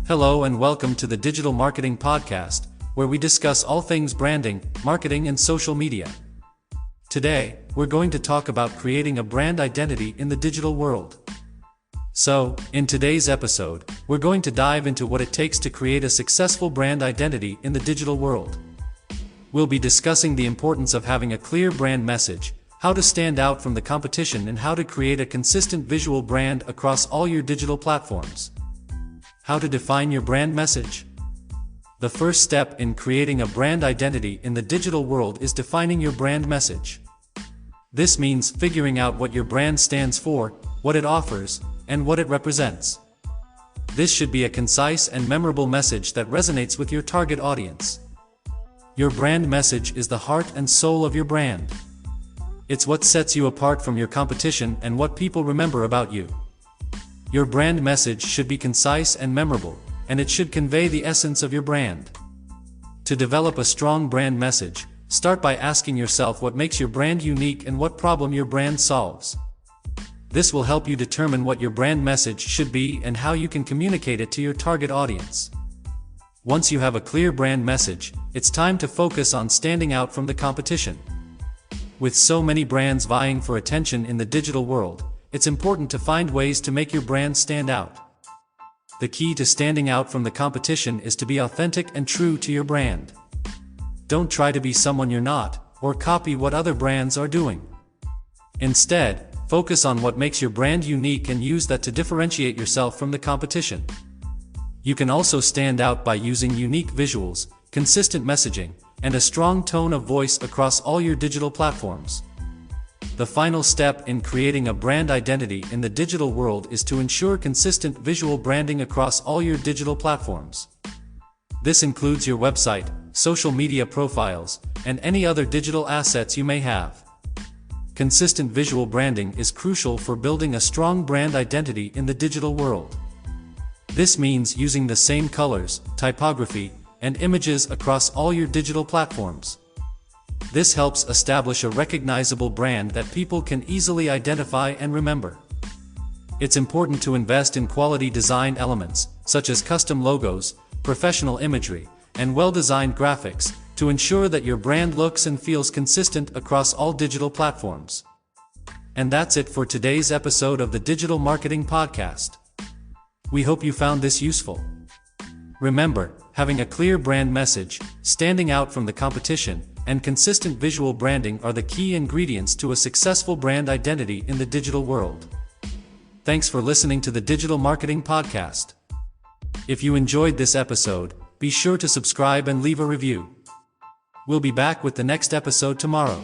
Hello and welcome to the Digital Marketing Podcast, where we discuss all things branding, marketing and social media. Today, we're going to talk about creating a brand identity in the digital world. So, in today's episode, we're going to dive into what it takes to create a successful brand identity in the digital world. We'll be discussing the importance of having a clear brand message, how to stand out from the competition, and how to create a consistent visual brand across all your digital platforms. How to define your brand message? The first step in creating a brand identity in the digital world is defining your brand message. This means figuring out what your brand stands for, what it offers, and what it represents. This should be a concise and memorable message that resonates with your target audience. Your brand message is the heart and soul of your brand. It's what sets you apart from your competition and what people remember about you. Your brand message should be concise and memorable, and it should convey the essence of your brand. To develop a strong brand message, start by asking yourself what makes your brand unique and what problem your brand solves. This will help you determine what your brand message should be and how you can communicate it to your target audience. Once you have a clear brand message, it's time to focus on standing out from the competition. With so many brands vying for attention in the digital world, it's important to find ways to make your brand stand out. The key to standing out from the competition is to be authentic and true to your brand. Don't try to be someone you're not, or copy what other brands are doing. Instead, focus on what makes your brand unique and use that to differentiate yourself from the competition. You can also stand out by using unique visuals, consistent messaging, and a strong tone of voice across all your digital platforms. The final step in creating a brand identity in the digital world is to ensure consistent visual branding across all your digital platforms. This includes your website, social media profiles, and any other digital assets you may have. Consistent visual branding is crucial for building a strong brand identity in the digital world. This means using the same colors, typography, and images across all your digital platforms. This helps establish a recognizable brand that people can easily identify and remember. It's important to invest in quality design elements, such as custom logos, professional imagery, and well-designed graphics, to ensure that your brand looks and feels consistent across all digital platforms. And that's it for today's episode of the Digital Marketing Podcast. We hope you found this useful. Remember, having a clear brand message, standing out from the competition, and consistent visual branding are the key ingredients to a successful brand identity in the digital world. Thanks for listening to the Digital Marketing Podcast. If you enjoyed this episode, be sure to subscribe and leave a review. We'll be back with the next episode tomorrow.